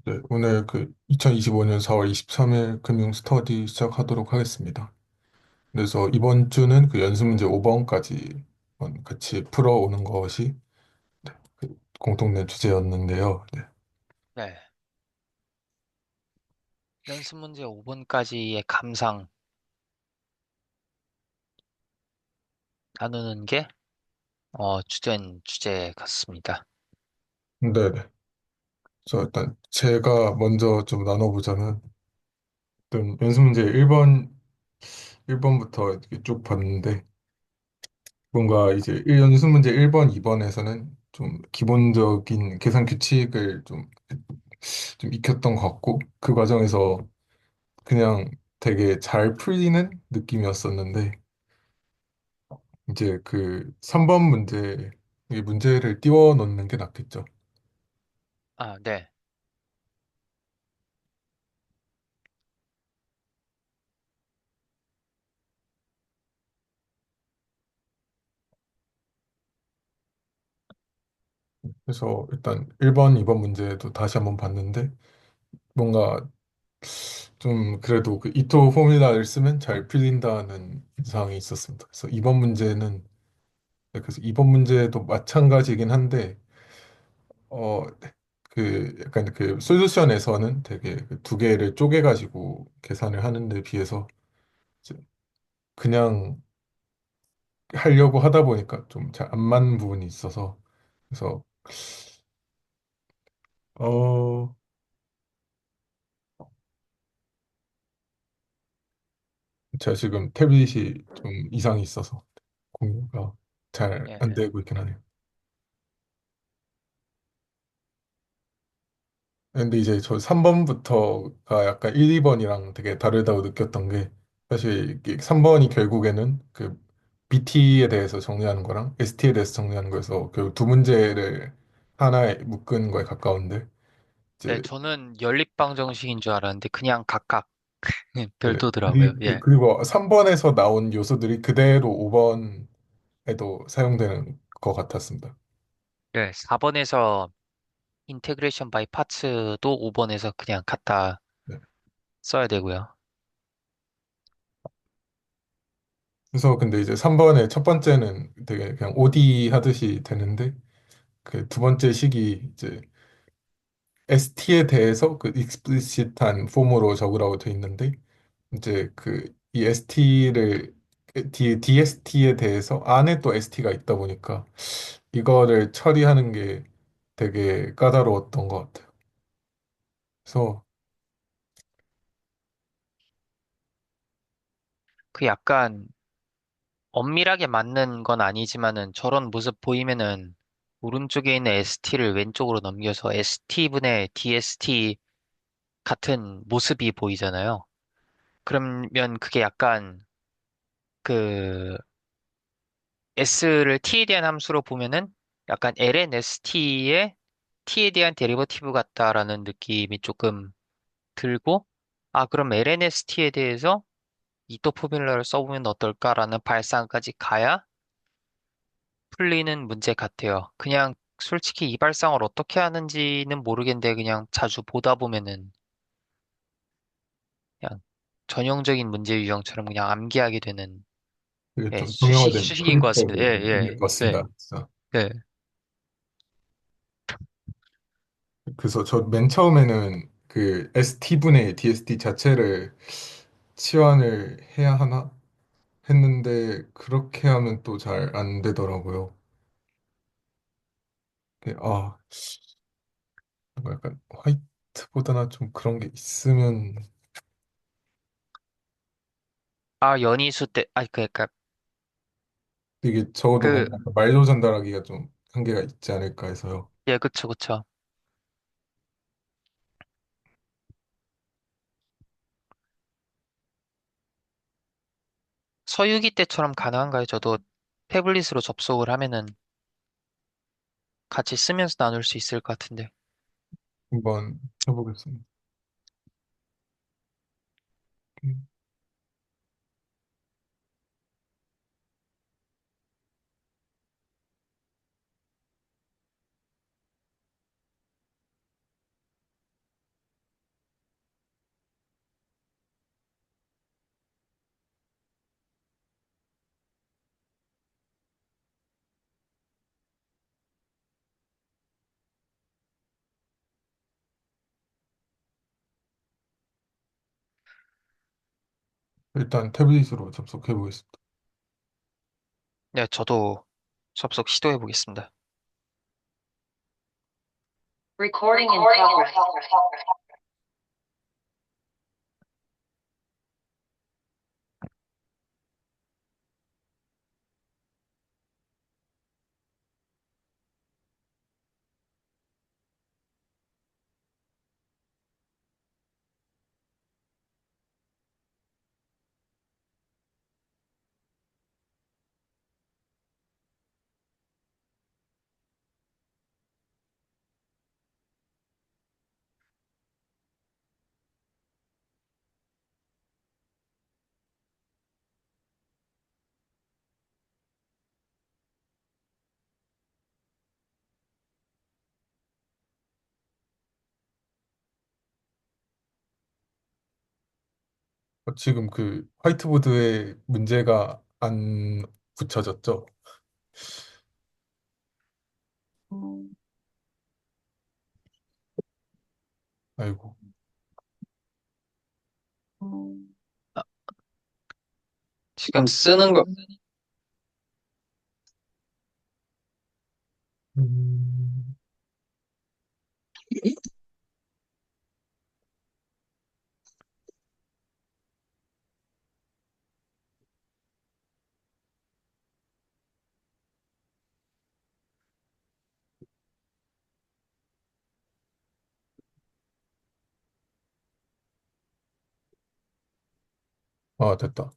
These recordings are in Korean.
네, 오늘 그 2025년 4월 23일 금융 스터디 시작하도록 하겠습니다. 그래서 이번 주는 그 연습 문제 5번까지 같이 풀어오는 것이 그 공통된 주제였는데요. 네. 네. 연습 문제 5번까지의 감상 나누는 게, 주된 주제 같습니다. 네네. 그래서 일단 제가 먼저 좀 나눠보자면, 일단 연습 문제 1번부터 이렇게 쭉 봤는데, 뭔가 이제 연습 문제 1번, 2번에서는 좀 기본적인 계산 규칙을 좀 익혔던 것 같고, 그 과정에서 그냥 되게 잘 풀리는 느낌이었었는데, 이제 그 3번 문제, 이 문제를 띄워 넣는 게 낫겠죠. 아, 네. 그래서 일단 1번, 2번 문제도 다시 한번 봤는데, 뭔가 좀 그래도 그 이토 포뮬라를 쓰면 잘 풀린다는 인상이 있었습니다. 그래서 2번 문제는, 네, 그래서 2번 문제도 마찬가지긴 한데, 어, 그 약간 그 솔루션에서는 되게 그두 개를 쪼개가지고 계산을 하는 데 비해서 이제 그냥 하려고 하다 보니까 좀 잘 안 맞는 부분이 있어서 그래서 어 제가 지금 태블릿이 좀 이상이 있어서 공유가 잘 예, 안 되고 있긴 하네요. 근데 이제 저 3번부터가 약간 1, 2번이랑 되게 다르다고 느꼈던 게 사실 3번이 결국에는 그 BT에 대해서 정리하는 거랑 ST에 대해서 정리하는 거여서 결국 두 문제를 하나에 묶은 거에 가까운데 네, 이제 저는 연립방 정식인 줄 알았는데 그냥 각각 네, 별도더라고요. 예. 그리고 3번에서 나온 요소들이 그대로 5번에도 사용되는 것 같았습니다. 네, 4번에서 인테그레이션 바이 파츠도 5번에서 그냥 갖다 네. 써야 되고요. 그래서 근데 이제 3번의 첫 번째는 되게 그냥 OD 하듯이 되는데 그 두 번째 식이 이제 ST에 대해서 그 explicit한 폼으로 적으라고 돼 있는데 이제 그 이 ST를 DST에 대해서 안에 또 ST가 있다 보니까 이거를 처리하는 게 되게 까다로웠던 것 같아요. 그래서 그 약간 엄밀하게 맞는 건 아니지만은 저런 모습 보이면은 오른쪽에 있는 ST를 왼쪽으로 넘겨서 ST분의 DST 같은 모습이 보이잖아요. 그러면 그게 약간 그 S를 T에 대한 함수로 보면은 약간 LNST의 T에 대한 데리버티브 같다라는 느낌이 조금 들고, 아, 그럼 LNST에 대해서 이토 포뮬러를 써보면 어떨까라는 발상까지 가야 풀리는 문제 같아요. 그냥 솔직히 이 발상을 어떻게 하는지는 모르겠는데 그냥 자주 보다 보면은 그냥 전형적인 문제 유형처럼 그냥 암기하게 되는 이게 예, 좀 정형화된 수식인 것 같습니다. 예, 프린트업이 좀 예, 있는 것 네, 같습니다. 진짜. 네. 그래서 저 맨 처음에는 그 ST분의 DST 자체를 치환을 해야 하나 했는데 그렇게 하면 또 잘 안 되더라고요. 아, 뭔가 약간 화이트보다는 좀 그런 게 있으면 아, 연희수 때, 아, 그러니까 이게 적어도 그, 뭔가 말로 전달하기가 좀 한계가 있지 않을까 해서요. 예, 그쵸, 그쵸. 서유기 때처럼 가능한가요? 저도 태블릿으로 접속을 하면은 같이 쓰면서 나눌 수 있을 것 같은데. 한번 해보겠습니다. 일단 태블릿으로 접속해 보겠습니다. 네, 저도 접속 시도해 보겠습니다. Recording in progress. 지금 그 화이트보드에 문제가 안 붙여졌죠? 아이고. 아, 지금 쓰는 거, 음, 아, 됐다.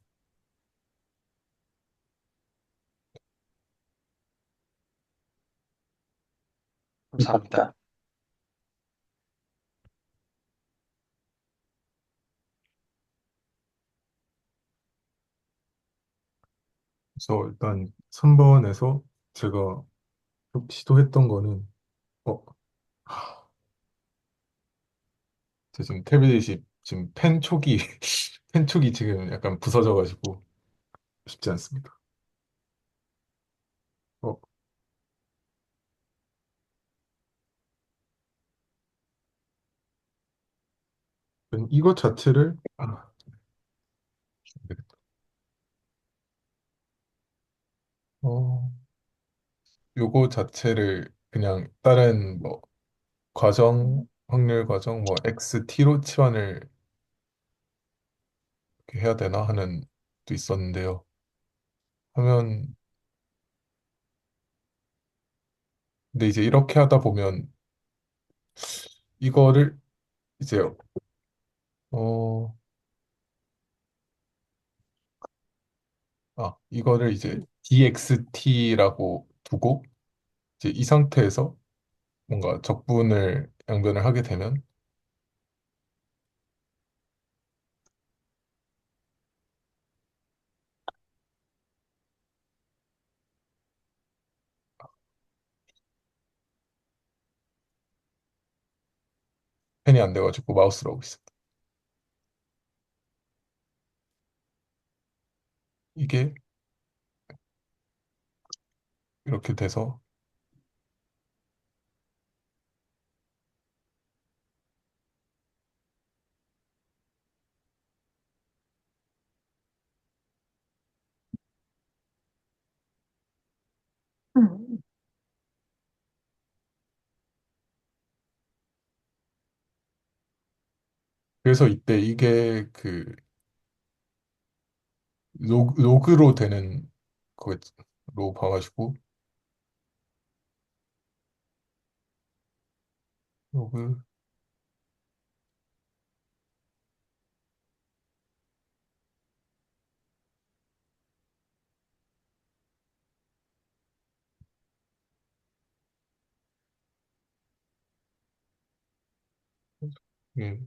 감사합니다. 그래서 일단 3번에서 제가 시도했던 거는, 어, 제 지금 태블릿이 지금 펜 촉이, 펜 촉이 지금 약간 부서져가지고 쉽지 않습니다. 어, 이것 자체를, 안 되겠다. 어, 요거 자체를 그냥 다른 뭐 과정, 확률 과정, 뭐 XT로 치환을 이렇게 해야 되나 하는 또 있었는데요. 하면, 근데 이제 이렇게 하다 보면 이거를 이제, 어, 이거를 이제 DXT라고 두고 이제 이 상태에서 뭔가 적분을 양변을 하게 되면 펜이 안 돼가지고 마우스로 하고 있습니다. 이게 이렇게 돼서 그래서 이때 이게 그 로그로 되는 거로 봐가지고 로그 예,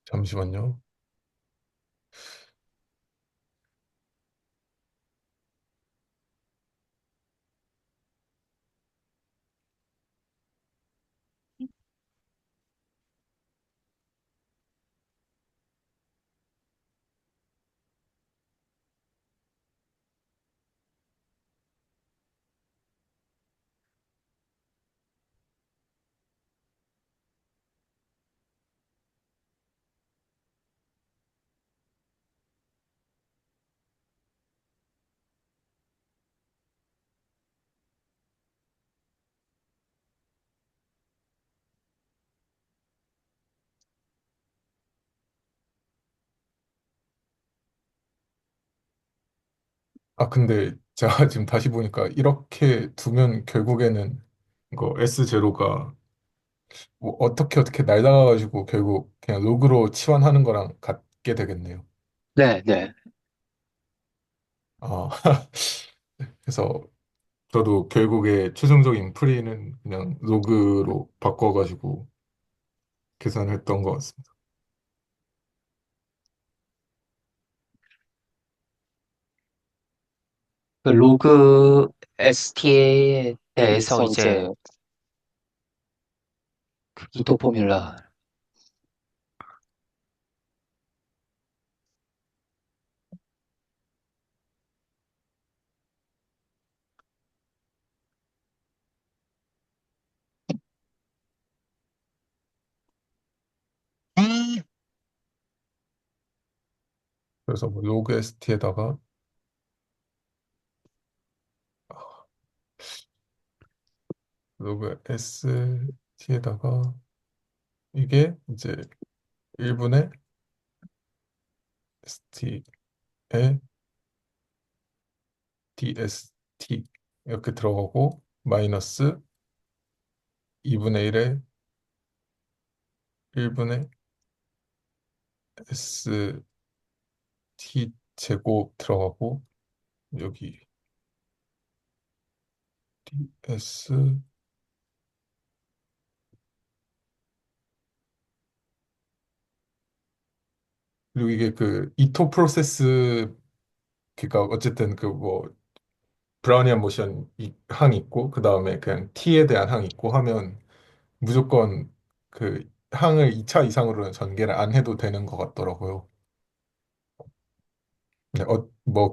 잠시만요. 아, 근데 제가 지금 다시 보니까 이렇게 두면 결국에는 이거 S0가 뭐 어떻게 날아가가지고 결국 그냥 로그로 치환하는 거랑 같게 되겠네요. 네, 네. 아, 그래서 저도 결국에 최종적인 풀이는 그냥 로그로 바꿔가지고 계산을 했던 것 같습니다. 그 로그 STA에 대해서 대해서 이제 이제 그 이토 이도 포뮬라, 포뮬라. 그래서 뭐 로그 st에다가 로그 st에다가 이게 이제 1분의 st에 dst 이렇게 들어가고 마이너스 2분의 1에 1분의 st 제곱 들어가고 여기 ds 그리고 이게 그 이토 프로세스 그러니까 어쨌든 그 뭐 브라우니안 모션 항 있고 그 다음에 그냥 t에 대한 항 있고 하면 무조건 그 항을 2차 이상으로는 전개를 안 해도 되는 것 같더라고요. 네, 뭐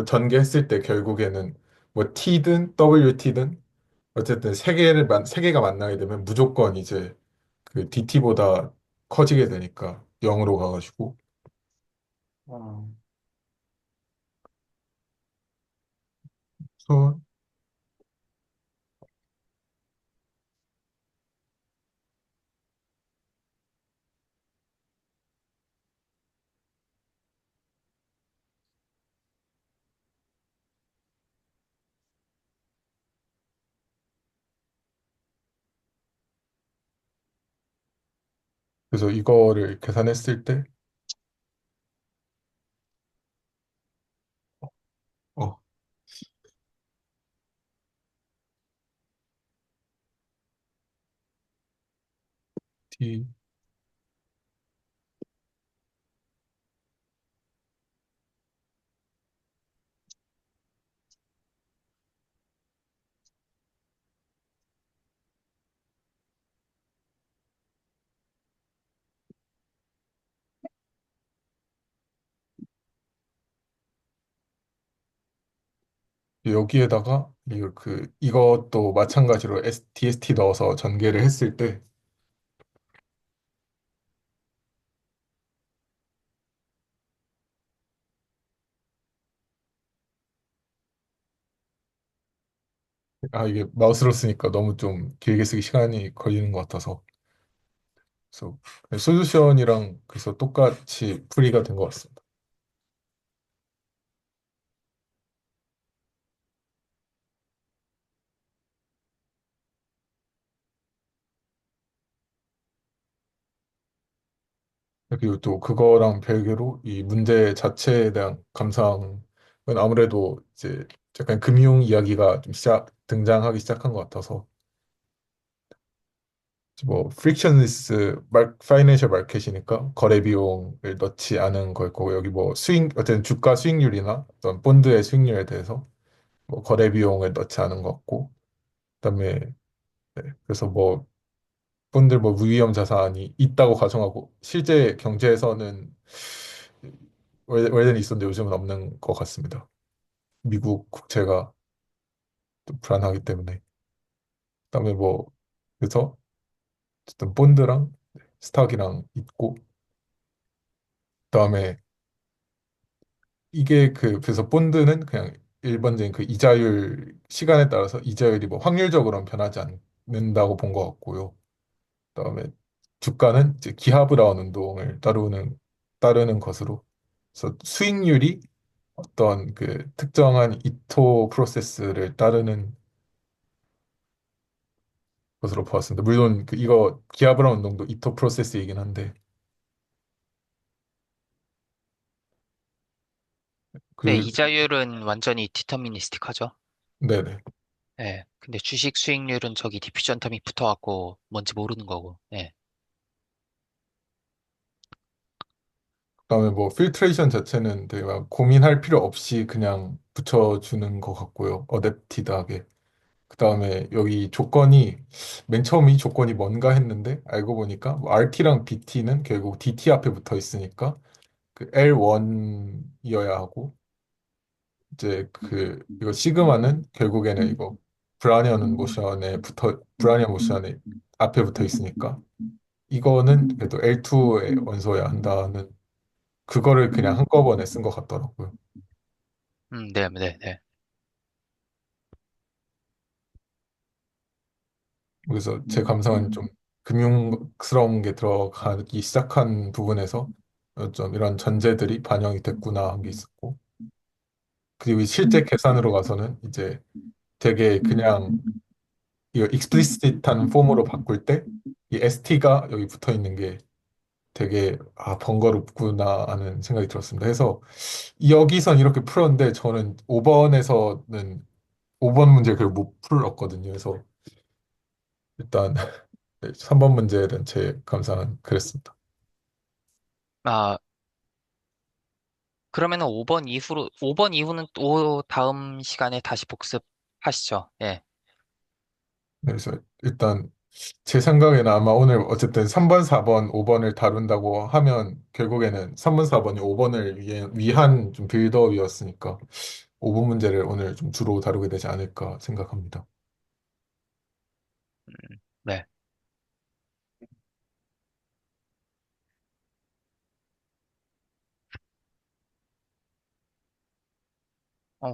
전개했을 때 결국에는 뭐 t든 wt든 어쨌든 세 개가 만나게 되면 무조건 이제 그 dt보다 커지게 되니까 0으로 가가지고 어, 그래서 그래서 이거를 계산했을 때 어, t 여기에다가 이것도 마찬가지로 DST 넣어서 전개를 했을 때 아 이게 마우스로 쓰니까 너무 좀 길게 쓰기 시간이 걸리는 것 같아서 그래서 솔루션이랑 그래서 똑같이 풀이가 된 것 같습니다. 그리고 또 그거랑 별개로 이 문제 자체에 대한 감상은 아무래도 이제 약간 금융 이야기가 좀 등장하기 시작한 것 같아서 뭐 frictionless 파이낸셜 마켓이니까 거래 비용을 넣지 않은 걸 거고 여기 뭐 어쨌든 주가 수익률이나 어떤 본드의 수익률에 대해서 뭐 거래 비용을 넣지 않은 것 같고 그다음에 네, 그래서 뭐 본드 뭐 무위험 자산이 있다고 가정하고 실제 경제에서는 원래는 있었는데 요즘은 없는 것 같습니다. 미국 국채가 좀 불안하기 때문에 그다음에 뭐 그래서 어쨌든 본드랑 스탁이랑 있고 그다음에 이게 그래서 본드는 그냥 일반적인 그 이자율 시간에 따라서 이자율이 뭐 확률적으로는 변하지 않는다고 본 것 같고요. 그다음에 주가는 이제 기하 브라운 운동을 따르는 것으로 그래서 수익률이 어떤 그 특정한 이토 프로세스를 따르는 것으로 보았습니다. 물론 그 이거 기아 브라운 운동도 이토 프로세스이긴 한데 네, 그 이자율은 완전히 디터미니스틱하죠. 네네. 예. 근데 주식 수익률은 저기 디퓨전 텀이 붙어갖고 뭔지 모르는 거고. 예. 그다음에 뭐 필트레이션 자체는 되게 막 고민할 필요 없이 그냥 붙여주는 것 같고요. 어댑티드하게. 그다음에 여기 조건이 맨 처음 이 조건이 뭔가 했는데 알고 보니까 뭐 RT랑 BT는 결국 DT 앞에 붙어 있으니까 그 L1이어야 하고 이제 그 이거 시그마는 결국에는 이거 브라니언 모션에 앞에 붙어 있으니까 이거는 그래도 L2의 원소여야 한다는 그거를 그냥 한꺼번에 쓴 것 같더라고요. 네, 네, 네. 그래서 제 감상은 좀 금융스러운 게 들어가기 시작한 부분에서 좀 이런 전제들이 반영이 됐구나 한 게 있었고 그리고 이 실제 계산으로 가서는 이제 되게 그냥 이거 익스플리시트한 폼으로 바꿀 때 이 ST가 여기 붙어 있는 게 되게 번거롭구나 하는 생각이 들었습니다. 그래서 여기선 이렇게 풀었는데 저는 5번에서는 5번 문제를 결국 못 풀었거든요. 그래서 일단 3번 문제에 대한 제 감상은 그랬습니다. 아, 그러면은 5번 이후는 또 다음 시간에 다시 복습하시죠. 예. 그래서 일단 제 생각에는 아마 오늘 어쨌든 3번, 4번, 5번을 다룬다고 하면 결국에는 3번, 4번이 5번을 위한 좀 빌드업이었으니까 5번 문제를 오늘 좀 주로 다루게 되지 않을까 생각합니다. 네.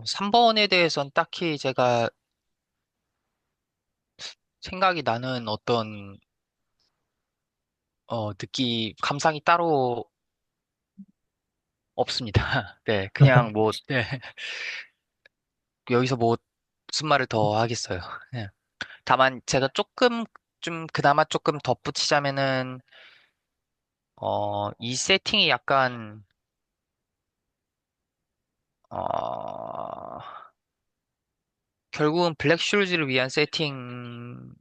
3번에 대해서는 딱히 제가 생각이 나는 어떤, 감상이 따로 없습니다. 네. 그냥 뭐, 네. 여기서 뭐, 무슨 말을 더 하겠어요. 네. 다만 제가 그나마 조금 덧붙이자면은, 이 세팅이 약간, 어, 결국은 블랙슐즈를 위한 세팅이랑도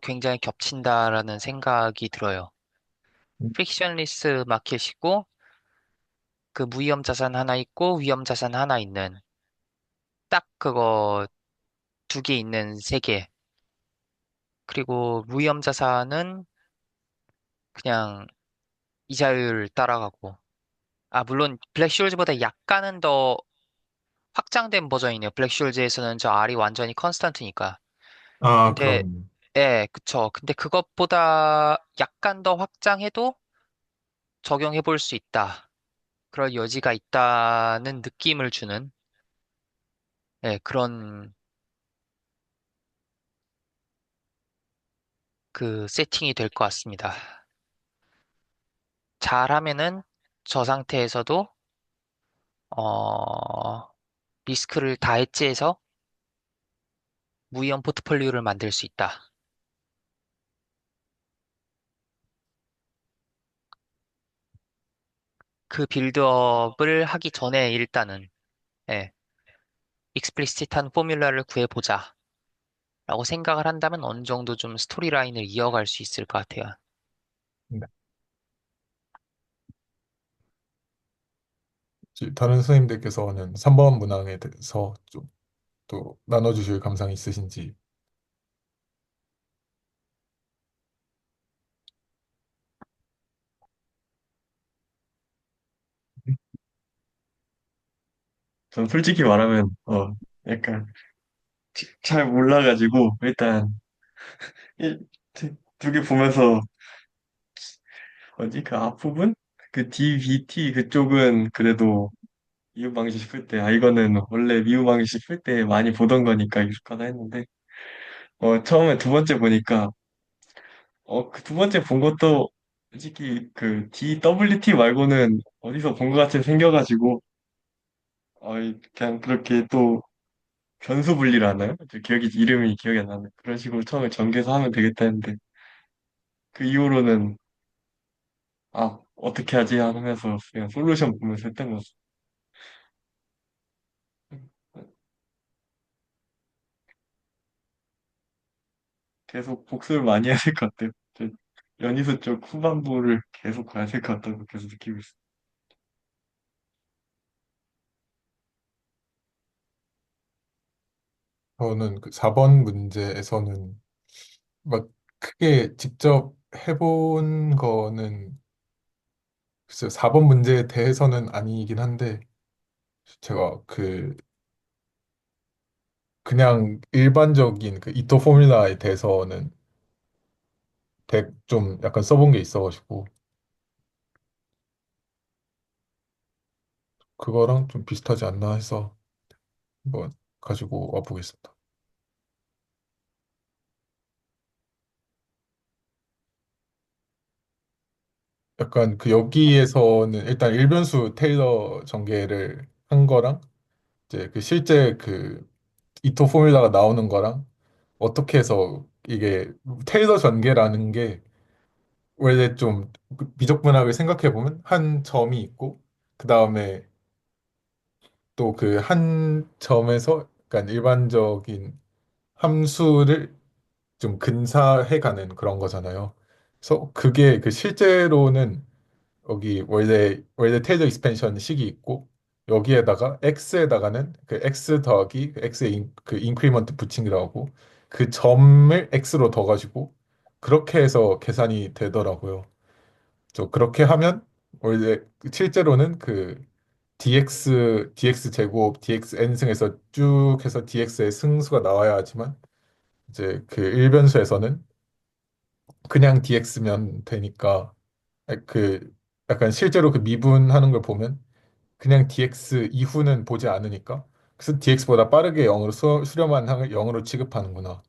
굉장히 겹친다라는 생각이 들어요. 프릭션리스 마켓이고, 그 무위험 자산 하나 있고, 위험 자산 하나 있는, 딱 그거 2개 있는 세계. 그리고 무위험 자산은 그냥 이자율 따라가고, 물론 블랙슐즈보다 약간은 더 확장된 버전이네요. 블랙숄즈에서는 저 R이 완전히 컨스턴트니까. 근데, 그럼. 예, 그쵸. 근데 그것보다 약간 더 확장해도 적용해 볼 수 있다. 그럴 여지가 있다는 느낌을 주는, 예, 그런 그 세팅이 될 것 같습니다. 잘하면은 저 상태에서도, 어, 리스크를 다 해지해서 무위험 포트폴리오를 만들 수 있다. 그 빌드업을 하기 전에 일단은, 예, 익스플리시트한 포뮬러를 구해보자. 라고 생각을 한다면 어느 정도 좀 스토리라인을 이어갈 수 있을 것 같아요. 네. 다른 선생님들께서는 3번 문항에 대해서 좀 또 나눠주실 감상이 있으신지. 전 솔직히 말하면 약간 잘 몰라가지고 일단 두 개 보면서 그 앞부분 그 DBT 그쪽은 그래도 미분 방식 풀 때 이거는 원래 미분 방식 풀 때 많이 보던 거니까 익숙하다 했는데 처음에 두 번째 보니까 그 두 번째 본 것도 솔직히 그 DWT 말고는 어디서 본 것 같이 생겨가지고 그냥 그렇게 또 변수 분리를 하나요? 이름이 기억이 안 나네. 그런 식으로 처음에 전개해서 하면 되겠다 했는데, 그 이후로는, 어떻게 하지? 하면서 그냥 솔루션 보면서 했던 거죠. 계속 복습을 많이 해야 될 것 같아요. 연희수 쪽 후반부를 계속 가야 될 것 같다고 계속 느끼고 있어요. 저는 그 4번 문제에서는 막 크게 직접 해본 거는 글쎄요, 4번 문제에 대해서는 아니긴 한데 제가 그냥 일반적인 그 이토 포뮬라에 대해서는 좀 약간 써본 게 있어가지고 그거랑 좀 비슷하지 않나 해서 한번 가지고 와보겠습니다. 약간 그 여기에서는 일단 일변수 테일러 전개를 한 거랑 이제 그 실제 그 이토 포뮬라가 나오는 거랑 어떻게 해서 이게 테일러 전개라는 게 원래 좀 미적분학을 생각해 보면 한 점이 있고 그 다음에 또 그 한 점에서 약간 일반적인 함수를 좀 근사해 가는 그런 거잖아요. 그래서 그게 그 실제로는 여기 원래 테일러 익스펜션 식이 있고 여기에다가 x에다가는 그 x 더하기 그 x의 그 인크리먼트 붙임이라고 그 점을 x로 더 가지고 그렇게 해서 계산이 되더라고요. 그렇게 하면 원래 실제로는 그 dx 제곱 dx n승에서 쭉 해서 dx의 승수가 나와야 하지만 이제 그 일변수에서는 그냥 dx면 되니까 그 약간 실제로 그 미분하는 걸 보면 그냥 dx 이후는 보지 않으니까 그래서 dx보다 빠르게 0으로 수렴한 항을 0으로 취급하는구나.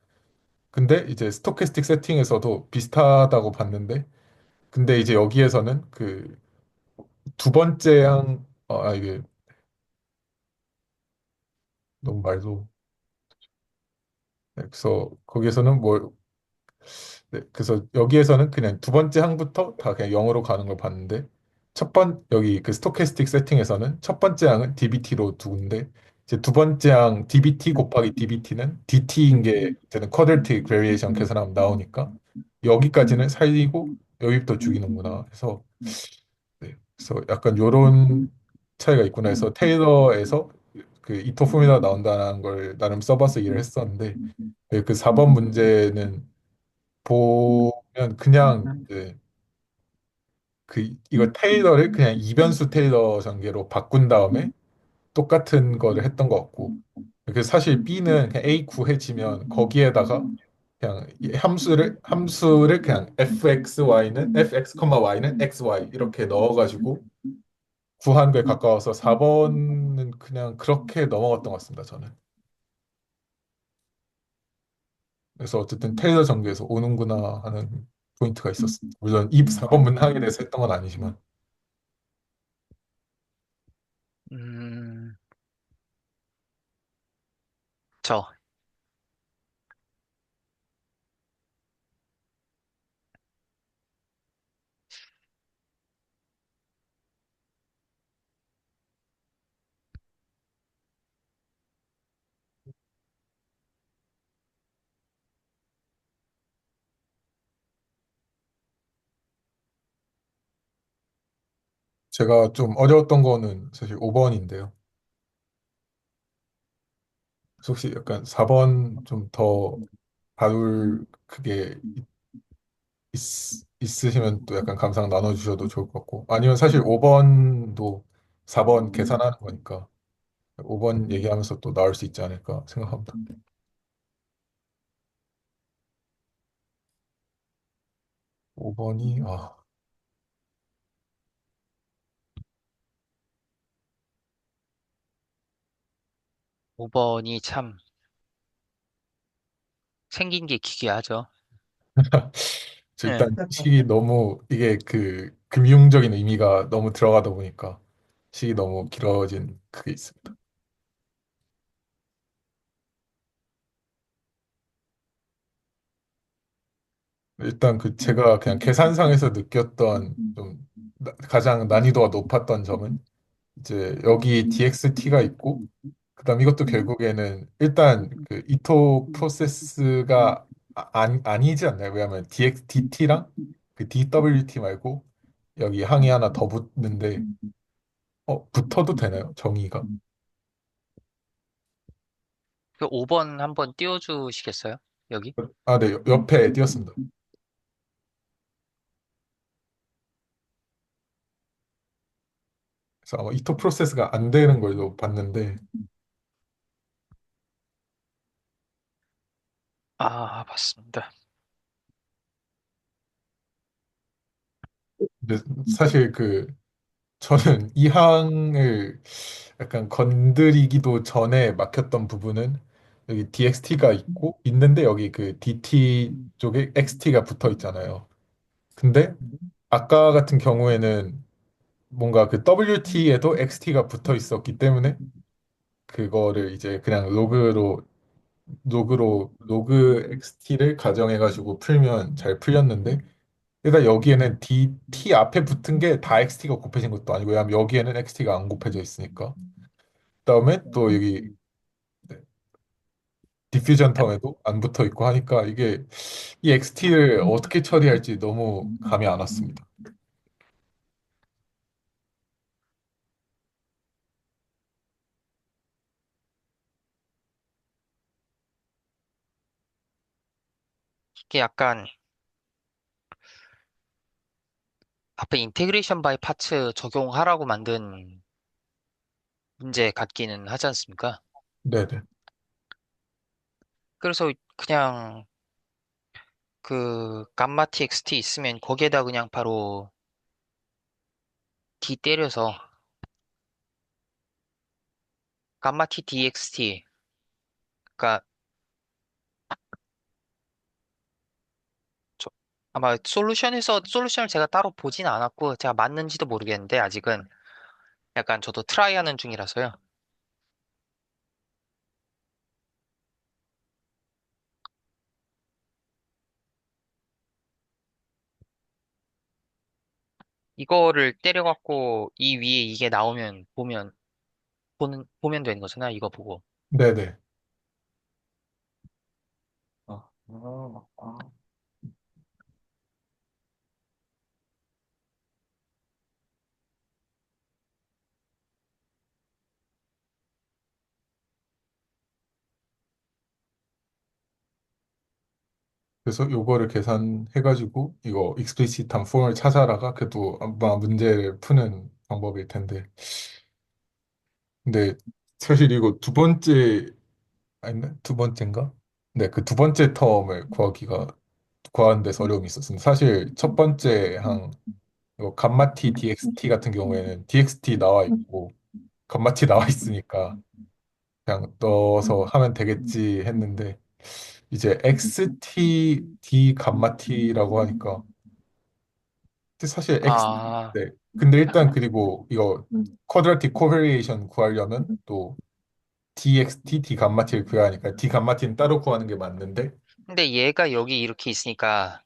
근데 이제 스토캐스틱 세팅에서도 비슷하다고 봤는데 근데 이제 여기에서는 그 두 번째 이게 너무 말도 네, 그래서 거기에서는 뭐 네, 그래서 여기에서는 그냥 두 번째 항부터 다 그냥 0으로 가는 걸 봤는데 여기 그 스토캐스틱 세팅에서는 첫 번째 항은 dbt로 두는데 이제 두 번째 항 dbt 곱하기 dbt는 dt인 게 이제는 쿼드레틱 베리에이션 계산하면 나오니까 여기까지는 살리고 여기부터 죽이는구나 해서 네, 그래서 약간 요런 차이가 있구나 해서 테일러에서 그 이토 포뮬러 나온다는 걸 나름 써봐서 일을 했었는데 그 4번 문제는 보면 그냥 이제 이거 테일러를 그냥 이변수 테일러 전개로 바꾼 다음에 똑같은 거를 했던 것 같고 그래서 사실 B는 그냥 A 구해지면 거기에다가 그냥 이 함수를 그냥 fxy는 xy 이렇게 넣어가지고 구한 거에 가까워서 4번은 그냥 그렇게 넘어갔던 것 같습니다, 저는. 그래서 어쨌든 테일러 전개에서 오는구나 하는 포인트가 있었습니다. 물론 이 4번 문항에 대해서 했던 건 아니지만. 음, 저 제가 좀 어려웠던 거는 사실 5번인데요. 혹시 약간 4번 좀 더 다룰 그게 있으시면 또 약간 감상 나눠주셔도 좋을 것 같고 아니면 사실 5번도 4번 계산하는 거니까 5번 얘기하면서 또 나올 수 있지 않을까 생각합니다. 5번이 5번이 참 생긴 게 기괴하죠. 저 예. 일단 식이 너무 이게 그 금융적인 의미가 너무 들어가다 보니까 식이 너무 길어진 그게 있습니다. 일단 그 제가 그냥 계산상에서 느꼈던 좀 가장 난이도가 높았던 점은 이제 여기 DXT가 있고 그다음 이것도 결국에는 일단 그 이토 프로세스가 아니지 않나요? 왜냐하면 DXDT랑 그 DWT 말고 여기 항이 하나 더 붙는데 붙어도 되나요? 정의가? 그 5번 한번 띄워주시겠어요? 여기? 아, 네, 옆에 띄었습니다. 그래서 아마 이토 프로세스가 안 되는 걸로 봤는데 아, 맞습니다. 근데 사실 저는 이 항을 약간 건드리기도 전에 막혔던 부분은 여기 DXT가 있는데 여기 그 DT 쪽에 XT가 붙어 있잖아요. 근데 아까 같은 경우에는 뭔가 그 WT에도 XT가 붙어 있었기 때문에 그거를 이제 그냥 로그 XT를 가정해가지고 풀면 잘 풀렸는데 일단 여기에는 T 앞에 붙은 게 다 XT가 곱해진 것도 아니고 왜냐면 여기에는 XT가 안 곱해져 있으니까 그다음에 또 여기 디퓨전 텀에도 안 붙어 있고 하니까 이게 이 XT를 어떻게 처리할지 너무 감이 안 왔습니다. 이게 약간 앞에 인테그레이션 바이 파츠 적용하라고 만든 문제 같기는 하지 않습니까? 네네. 그래서 그냥 그 감마 txt 있으면 거기에다 그냥 바로 D 때려서 감마 t dxt 그러니까 저- 아마 솔루션을 제가 따로 보진 않았고 제가 맞는지도 모르겠는데 아직은 약간 저도 트라이하는 중이라서요. 이거를 때려갖고 이 위에 이게 나오면 보면 되는 거잖아. 이거 보고. 네네. 아. 그래서 요거를 계산해가지고 이거 익스플리시트한 폼을 찾아라가 그래도 아마 문제를 푸는 방법일 텐데 근데 사실 이거 두 번째 아닌데 두 번째인가? 네, 그 두 번째 텀을 구하는 데서 어려움이 있었습니다. 사실 첫 번째 항 이거 감마티 DXT 같은 경우에는 DXT 나와 있고 감마티 나와 있으니까 그냥 넣어서 하면 되겠지 했는데 이제 XT D 감마티라고 하니까 근데 사실 아, 네. 근데 일단 그리고 이거 쿼드라틱 코베리에이션 구하려면 또 DXT D 감마티를 구해야 하니까 D 감마티는 따로 구하는 게 맞는데 근데 얘가 여기 이렇게 있으니까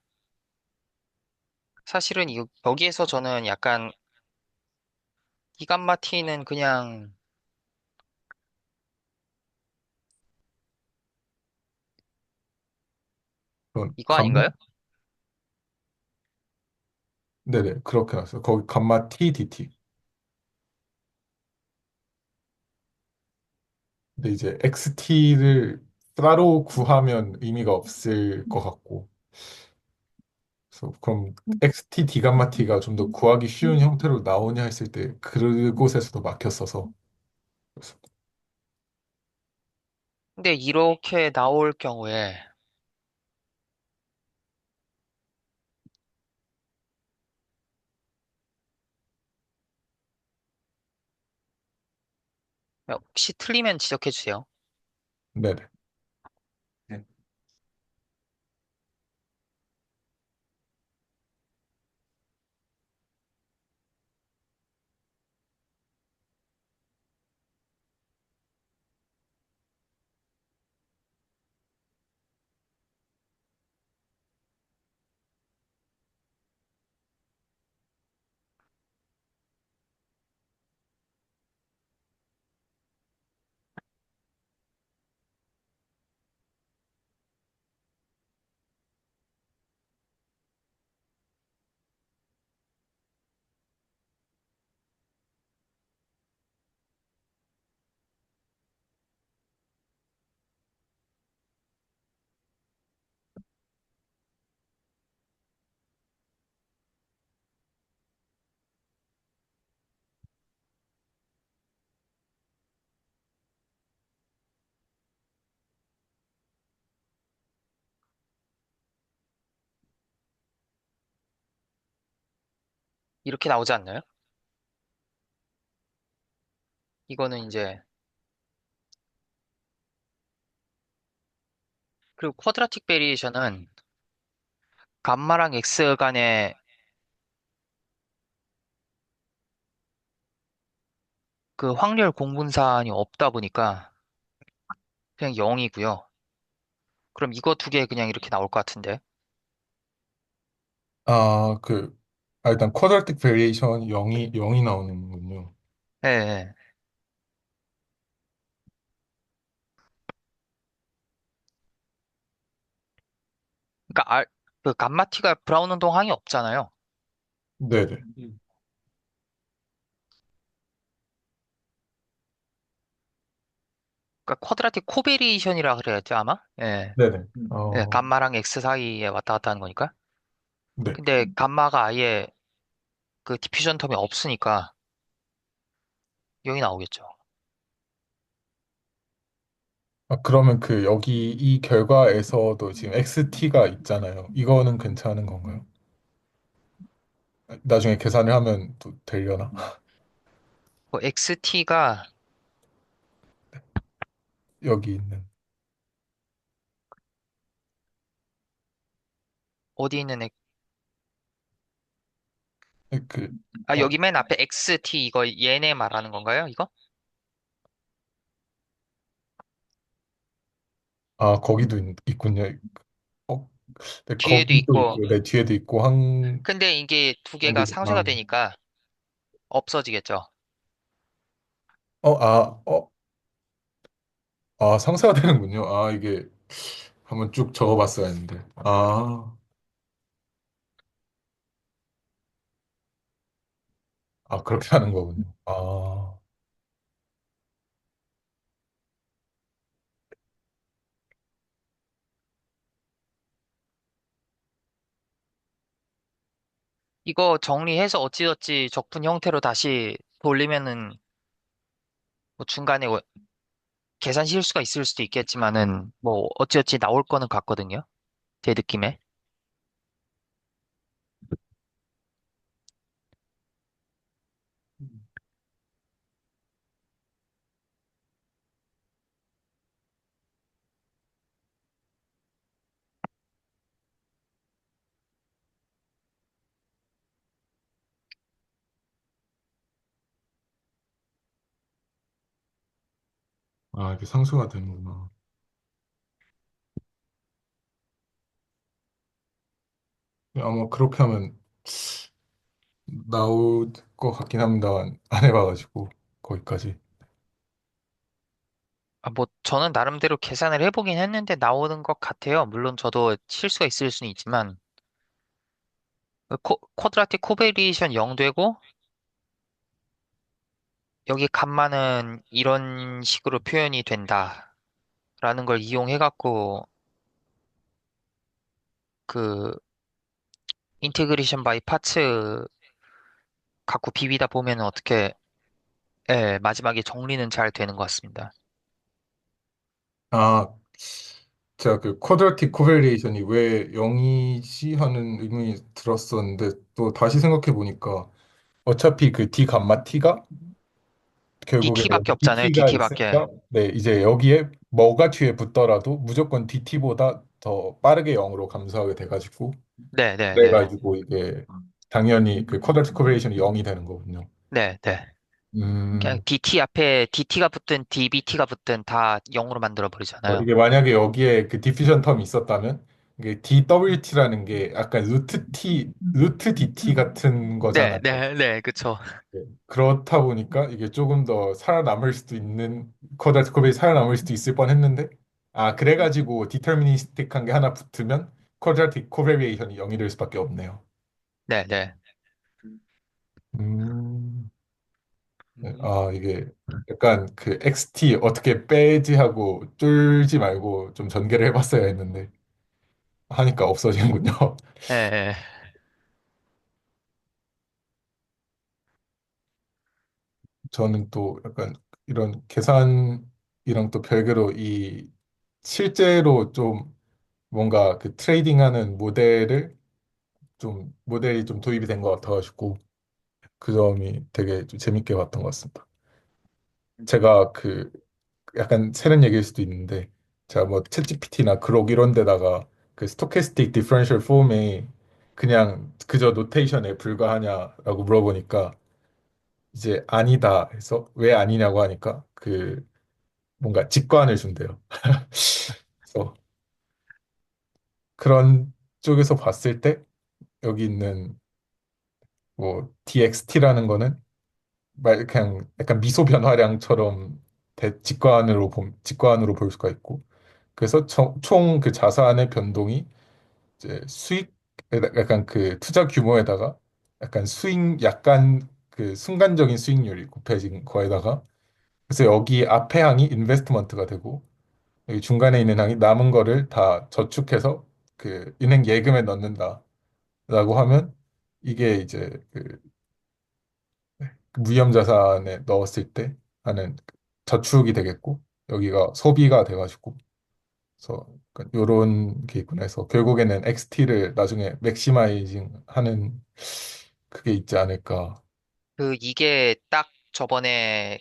사실은 여기에서 저는 약간 이감마티는 그냥 그건 이거 아닌가요? 네네 그렇게 나왔어요. 거기 감마티 DT. 근데 이제 XT를 따로 구하면 의미가 없을 것 같고 그래서 그럼 XT 디감마티가 좀 더 구하기 쉬운 형태로 나오냐 했을 때 그곳에서도 막혔어서 그래서 근데 이렇게 나올 경우에 혹시 틀리면 지적해 주세요. 네네. 네. 이렇게 나오지 않나요? 이거는 이제 그리고 쿼드라틱 베리에이션은 감마랑 엑스 간의 그 확률 공분산이 없다 보니까 그냥 0이고요. 그럼 이거 두 개 그냥 이렇게 나올 것 같은데. 아, 일단 쿼드라틱 베리에이션 0이 나오는군요. 예, 예. 그러니까 그 감마티가 브라운 운동항이 없잖아요. 네네. 그러니까 쿼드라틱 코베리에이션이라 그래야지 아마? 예. 네네. 예, 감마랑 엑스 사이에 왔다 갔다 하는 거니까. 네. 근데 감마가 아예 그 디퓨전 텀이 없으니까 0이 나오겠죠. 아, 그러면 여기 이 결과에서도 지금 XT가 있잖아요. 이거는 괜찮은 건가요? 나중에 계산을 하면 또 되려나? 그 XT가 여기 있는. 어디 있는 그, 아, 어, 여기 맨 앞에 XT 이거 얘네 말하는 건가요? 이거? 거기도 있군요. 어, 네, 뒤에도 거기도 있고. 있고, 내 뒤에도 있고, 근데 이게 두 한 개가 개도, 상쇄가 되니까 없어지겠죠. 어, 아, 어, 상사가 되는군요. 이게 한번 쭉 적어봤어야 했는데. 그렇게 하는 거군요. 이거 정리해서 어찌어찌 적분 형태로 다시 돌리면은 뭐 중간에 계산 실수가 있을 수도 있겠지만은 뭐 어찌어찌 나올 거는 같거든요. 제 느낌에. 이게 상수가 되는구나. 아마 그렇게 하면 나올 것 같긴 합니다. 안 해봐가지고, 거기까지. 아, 뭐 저는 나름대로 계산을 해보긴 했는데 나오는 것 같아요. 물론 저도 실수가 있을 수는 있지만 그 쿼드라틱 코베리에이션 0 되고 여기 감마는 이런 식으로 표현이 된다라는 걸 이용해갖고 그 인테그레이션 바이 파츠 갖고 비비다 보면 어떻게 예, 마지막에 정리는 잘 되는 것 같습니다. 아, 제가 쿼드라틱 코벨레이션이 왜 0이지 하는 의문이 들었었는데, 또 다시 생각해 보니까, 어차피 D 감마 T가 결국에 DT밖에 여기 없잖아요. DT가 DT밖에. 있으니까, 네, 이제 여기에 뭐가 뒤에 붙더라도 무조건 DT보다 더 빠르게 0으로 감소하게 돼가지고, 네, 네, 네. 그래가지고 이게 당연히 쿼드라틱 코벨레이션이 0이 되는 거군요. 네, 네. 그냥 음, DT 앞에 DT가 붙든 DBT가 붙든 다 0으로 만들어 버리잖아요. 이게 만약에 여기에 디퓨전 텀이 있었다면 이게 DWT라는 게 약간 루트 DT 같은 네, 거잖아요. 네, 네, 그쵸. 네. 그렇다 보니까 이게 조금 더 살아남을 수도 있는 쿼드라틱 코벨이 살아남을 수도 있을 뻔했는데 그래가지고 디터미니스틱한 게 하나 붙으면 쿼드라틱 코베리에이션이 0이 될 수밖에 없네요. 네, 네. 음, 네. 이게 약간 XT 어떻게 빼지 하고 쫄지 말고 좀 전개를 해봤어야 했는데 하니까 없어지는군요. 네, 네. 저는 또 약간 이런 계산이랑 또 별개로 실제로 좀 뭔가 트레이딩하는 모델이 좀 도입이 된 것 같아가지고 그 점이 되게 좀 재밌게 봤던 것 같습니다. 제가 그 약간 새로운 얘기일 수도 있는데 제가 뭐 챗GPT나 그록 이런 데다가 그 스토캐스틱 디퍼런셜 폼에 그냥 그저 노테이션에 불과하냐라고 물어보니까 이제 아니다 해서 왜 아니냐고 하니까 그 뭔가 직관을 준대요. 그래서 그런 쪽에서 봤을 때 여기 있는 뭐 DXT라는 거는 말 그냥 약간 미소 변화량처럼 직관으로 볼 수가 있고 그래서 총 그 자산의 변동이 이제 수익 약간 그 투자 규모에다가 약간 약간 그 순간적인 수익률이 곱해진 거에다가 그래서 여기 앞에 항이 인베스트먼트가 되고 여기 중간에 있는 항이 남은 거를 다 저축해서 그 은행 예금에 넣는다라고 하면 이게 이제 그 무형 자산에 넣었을 때 하는 저축이 되겠고 여기가 소비가 돼가지고 그래서 이런 게 있구나 해서 결국에는 XT를 나중에 맥시마이징 하는 그게 있지 않을까. 이게 딱 저번에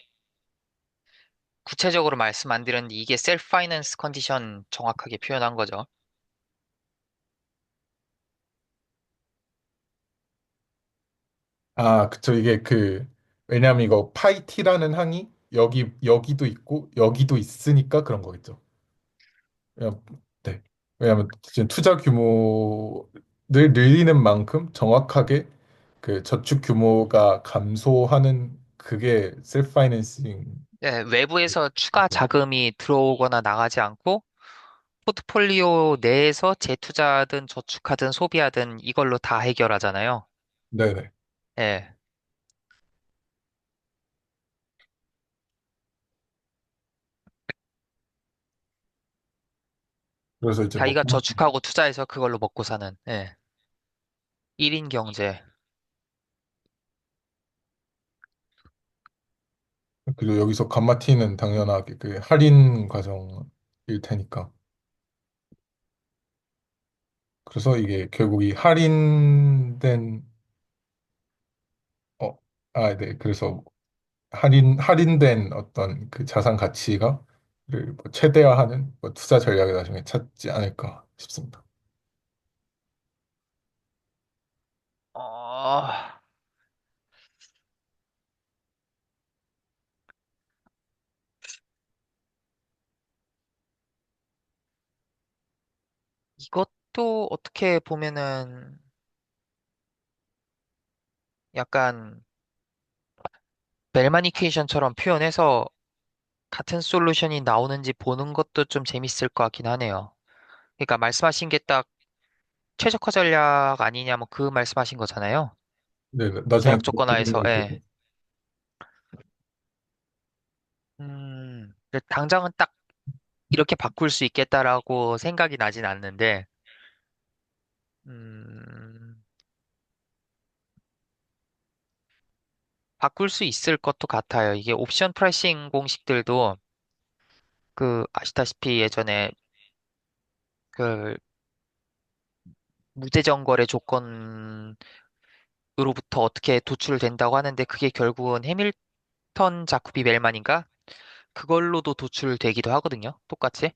구체적으로 말씀 안 드렸는데 이게 셀프 파이낸스 컨디션 정확하게 표현한 거죠. 아, 그쵸. 이게 그 왜냐면 이거 파이티라는 항이 여기도 있고 여기도 있으니까 그런 거겠죠. 왜냐면, 네. 왜냐면 지금 투자 규모를 늘리는 만큼 정확하게 그 저축 규모가 감소하는 그게 셀프 파이낸싱. 네, 외부에서 추가 자금이 들어오거나 나가지 않고 포트폴리오 내에서 재투자든 저축하든 소비하든 이걸로 다 해결하잖아요. 네네. 예. 그래서 이제 뭐 자기가 저축하고 투자해서 그걸로 먹고 사는, 예. 1인 경제. 그리고 여기서 감마티는 당연하게 그 할인 과정일 테니까. 그래서 이게 결국 이 할인된 네. 그래서 할인된 어떤 그 자산 가치가 뭐 최대화하는 뭐 투자 전략을 나중에 찾지 않을까 싶습니다. 어, 이것도 어떻게 보면은 약간 멜마니케이션처럼 표현해서 같은 솔루션이 나오는지 보는 것도 좀 재밌을 것 같긴 하네요. 그러니까 말씀하신 게 딱 최적화 전략 아니냐, 뭐 그 말씀하신 거잖아요. 네, 나중에 제약 조건하에서, 예. 보고. 근데 당장은 딱 이렇게 바꿀 수 있겠다라고 생각이 나진 않는데, 음, 바꿀 수 있을 것도 같아요. 이게 옵션 프라이싱 공식들도 아시다시피 예전에 그 무제정 거래 조건으로부터 어떻게 도출된다고 하는데 그게 결국은 해밀턴 자쿠비 멜만인가? 그걸로도 도출되기도 하거든요. 똑같이.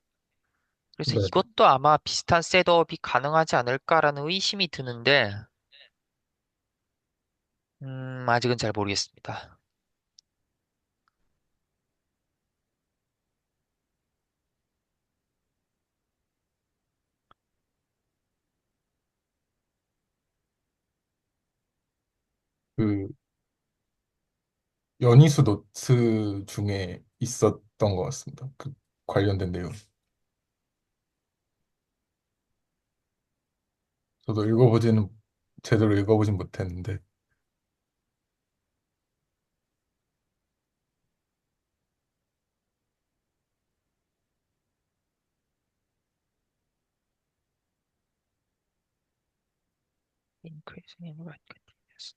그래서 네. 이것도 아마 비슷한 셋업이 가능하지 않을까라는 의심이 드는데, 아직은 잘 모르겠습니다. 그 연희수 노트 중에 있었던 것 같습니다. 그 관련된 내용. 저도 제대로 읽어보진 못했는데. Increasing in right continuous.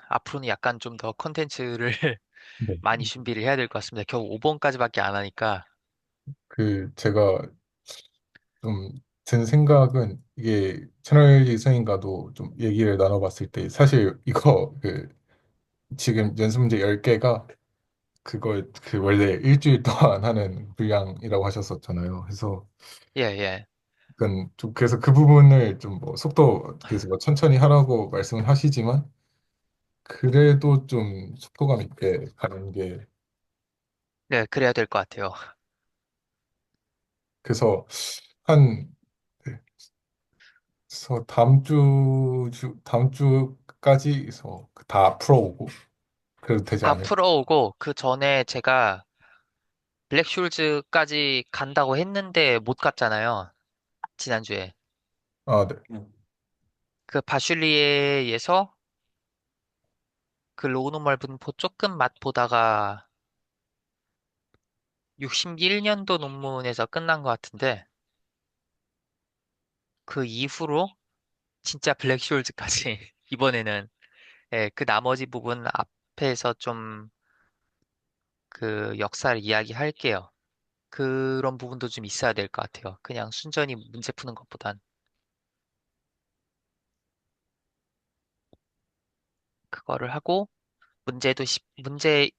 앞으로는 약간 좀 더 컨텐츠를 네. 많이 준비를 해야 될 것 같습니다. 겨우 5번까지밖에 안 하니까. 그 제가 좀 든 생각은 이게 채널 유승인가도 좀 얘기를 나눠봤을 때 사실 이거 그 지금 연습 문제 10개가 그걸 그 원래 일주일 동안 하는 분량이라고 하셨었잖아요. 그래서 예, 예. 약간 좀 그래서 그 부분을 좀 뭐 속도 그래서 뭐 천천히 하라고 말씀을 하시지만 그래도 좀 속도감 있게 가는 게 네, 그래야 될 것 같아요. 그래서 한 네, 그래서 다음 주까지 해서 다 풀어오고 그래도 되지 다 않을까? 풀어오고, 그 전에 제가 블랙쇼즈까지 간다고 했는데 못 갔잖아요. 지난주에. 아, 네. 그 바슐리에에서 그 로우노멀 분포 조금 맛보다가 61년도 논문에서 끝난 것 같은데, 그 이후로 진짜 블랙쇼즈까지 이번에는 예, 그 나머지 부분 앞에서 좀 그 역사를 이야기할게요. 그런 부분도 좀 있어야 될 것 같아요. 그냥 순전히 문제 푸는 것보단 그거를 하고 문제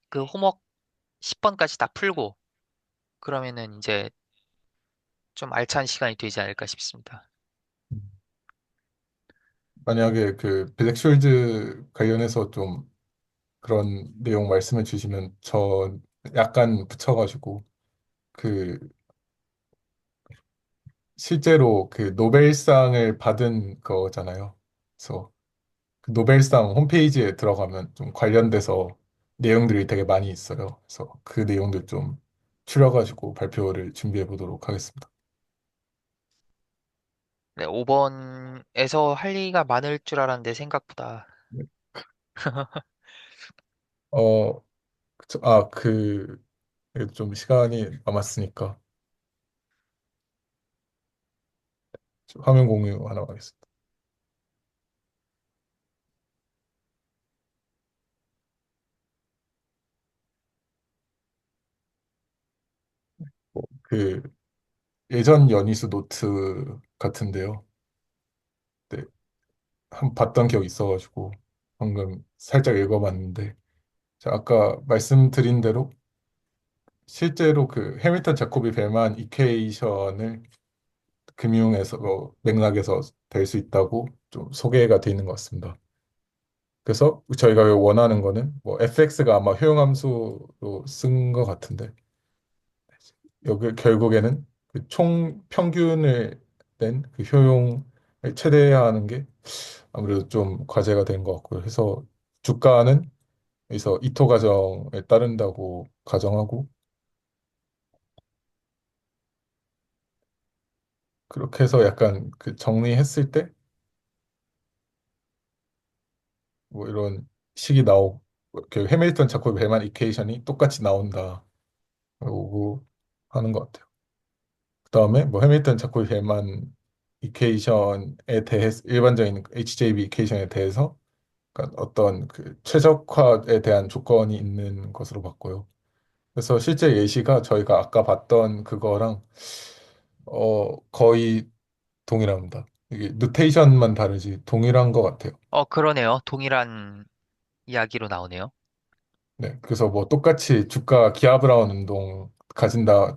그 호목 10번까지 다 풀고 그러면은 이제 좀 알찬 시간이 되지 않을까 싶습니다. 만약에 그 블랙숄드 관련해서 좀 그런 내용 말씀해 주시면 저 약간 붙여가지고 그 실제로 그 노벨상을 받은 거잖아요. 그래서 그 노벨상 홈페이지에 들어가면 좀 관련돼서 내용들이 되게 많이 있어요. 그래서 그 내용들 좀 추려가지고 발표를 준비해 보도록 하겠습니다. 네, 5번에서 할 얘기가 많을 줄 알았는데 생각보다 어, 좀 시간이 남았으니까 좀 화면 공유 하나 하겠습니다. 그 예전 연희수 노트 같은데요. 네, 한 봤던 기억 있어가지고 방금 살짝 읽어봤는데 아까 말씀드린 대로 실제로 그 해밀턴 자코비 벨만 이퀘이션을 금융에서 맥락에서 될 수 있다고 좀 소개가 돼 있는 것 같습니다. 그래서 저희가 원하는 거는 뭐 fx가 아마 효용함수로 쓴 것 같은데 여기 결국에는 그 총 평균을 낸 그 효용을 최대화하는 게 아무래도 좀 과제가 된 것 같고요. 해서 주가는 여기서 이토 가정에 따른다고 가정하고 그렇게 해서 약간 그 정리했을 때 뭐 이런 식이 그 해밀턴 자코비 벨만 이퀘이션이 똑같이 나온다고 하는 것 같아요. 그다음에 뭐 해밀턴 자코비 벨만 이퀘이션에 대해서 일반적인 HJB 이퀘이션에 대해서 그러니까 어떤 그 최적화에 대한 조건이 있는 것으로 봤고요. 그래서 실제 예시가 저희가 아까 봤던 그거랑 거의 동일합니다. 이게 노테이션만 다르지 동일한 것 같아요. 그러네요. 동일한 이야기로 나오네요. 네, 그래서 뭐 똑같이 주가 기아 브라운 운동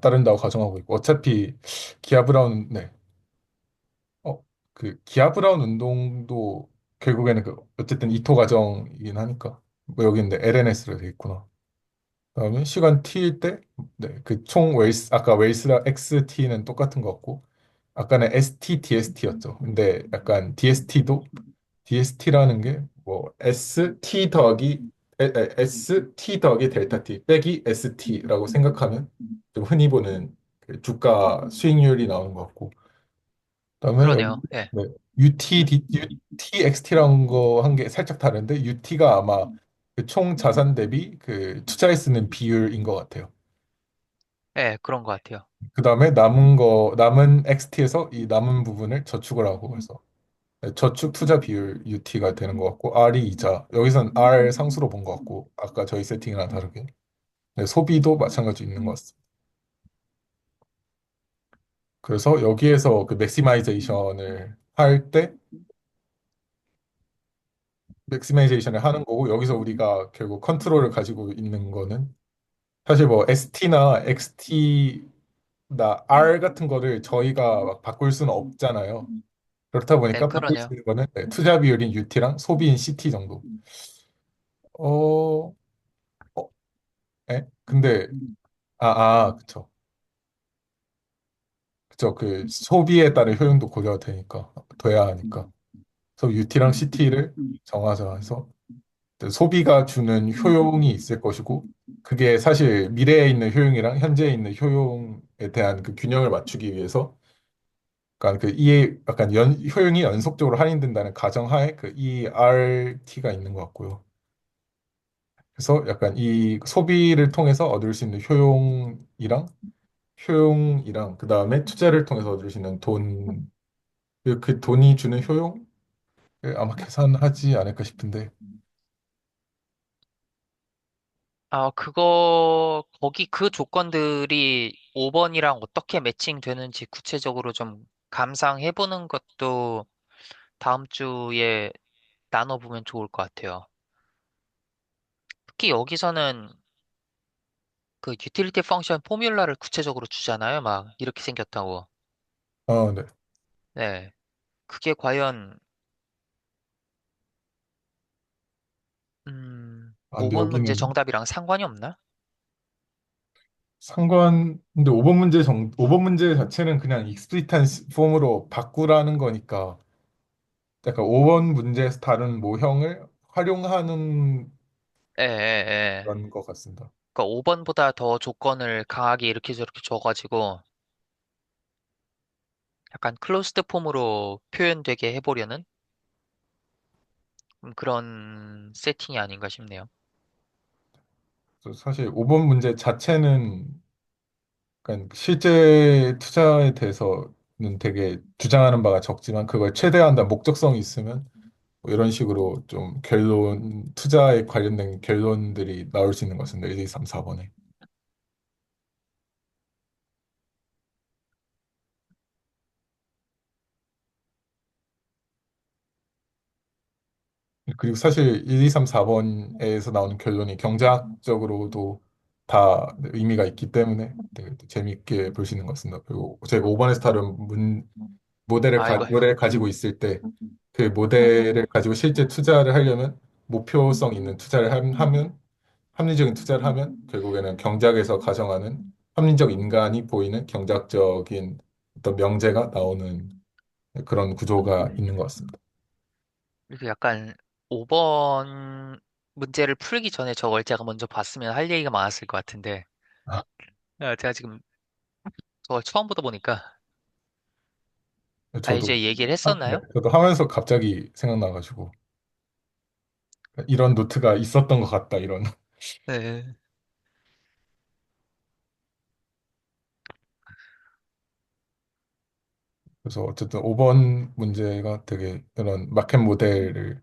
따른다고 가정하고 있고 어차피 기아 브라운 네, 어, 그 기아 브라운 운동도 결국에는 그 어쨌든 이토 과정이긴 하니까 뭐 여기 있는데 LNS로 돼 있구나. 그다음에 시간 t일 때, 네, 그 총 웨이스 아까 웨이스랑 XT는 똑같은 것 같고 아까는 ST, DST였죠. 근데 약간 DST라는 게 뭐 ST 더하기 델타 T 빼기 ST라고 생각하면 좀 흔히 보는 그 주가 수익률이 나오는 것 같고 그다음에 여기 그러네요. 예. 네, UTXT라는 거 한 게 살짝 다른데 UT가 아마 그 총 자산 대비 그 투자에 쓰는 비율인 것 같아요. 예, 그런 것 같아요. 그다음에 남은 XT에서 이 남은 부분을 저축을 하고 해서 저축 투자 비율 UT가 되는 것 같고 R이 이자. 여기선 R 상수로 본 것 같고 아까 저희 세팅이랑 다르게. 네, 소비도 마찬가지 있는 것 같습니다. 그래서 여기에서 그 맥시마이제이션을 할 때 맥시마이제이션을 하는 거고 여기서 우리가 결국 컨트롤을 가지고 있는 거는 사실 뭐 ST나 XT나 R 같은 거를 저희가 막 바꿀 수는 없잖아요. 그렇다 네, 보니까 바꿀 수 그러네요. 있는 거는 네, 투자 비율인 UT랑 소비인 CT 정도. 어, 어, 근데 그쵸. 그쵸. 그 소비에 따른 효용도 고려가 되니까 돼야 하니까. 그래서 UT랑 CT를 정하자 해서 소비가 주는 효용이 있을 것이고 그게 사실 미래에 있는 효용이랑 현재에 있는 효용에 대한 그 균형을 맞추기 위해서 약간 그 이 약간 효용이 연속적으로 할인된다는 가정하에 그 ERT가 있는 것 같고요. 그래서 약간 이 소비를 통해서 얻을 수 있는 효용이랑 그 다음에 투자를 통해서 얻을 수 있는 그 돈이 주는 효용을 아마 계산하지 않을까 싶은데 거기 그 조건들이 5번이랑 어떻게 매칭되는지 구체적으로 좀 감상해보는 것도 다음 주에 나눠보면 좋을 것 같아요. 특히 여기서는 그 유틸리티 펑션 포뮬라를 구체적으로 주잖아요. 막 이렇게 생겼다고. 네. 네. 그게 과연 근데 5번 문제 여기는 정답이랑 상관이 없나? 근데 5번 문제 자체는 그냥 익스플리트한 폼으로 바꾸라는 거니까 약간 5번 문제에서 다른 모형을 활용하는 예, 예, 예. 그런 것 같습니다. 그러니까 5번보다 더 조건을 강하게 이렇게 저렇게 줘가지고 약간 클로스드 폼으로 표현되게 해보려는 그런 세팅이 아닌가 싶네요. 그래서 사실 5번 문제 자체는 그러니까 실제 투자에 대해서는 되게 주장하는 바가 적지만 그걸 최대화한다 목적성이 있으면 뭐 이런 식으로 좀 투자에 관련된 결론들이 나올 수 있는 것 같습니다. 1, 2, 3, 4번에. 그리고 사실 1, 2, 3, 4번에서 나오는 결론이 경제학적으로도 다 의미가 있기 때문에 되게 또 재미있게 볼 수 있는 것 같습니다. 그리고 제가 5번에서 다룬 이거, 모델을 가지고 있을 때 그 모델을 가지고 실제 투자를 하려면 목표성 있는 투자를 하면 합리적인 투자를 하면 결국에는 경제학에서 가정하는 합리적 인간이 보이는 경제학적인 어떤 명제가 나오는 그런 구조가 있는 것 같습니다. 이거 약간 5번 문제를 풀기 전에 저걸 제가 먼저 봤으면 할 얘기가 많았을 것 같은데, 아, 제가 지금 저걸 처음 보다 보니까, 저도 이제 얘기를 네, 했었나요? 저도 하면서 갑자기 생각나가지고 이런 노트가 있었던 것 같다 이런. 네. 그래서 어쨌든 5번 문제가 되게 이런 마켓 모델을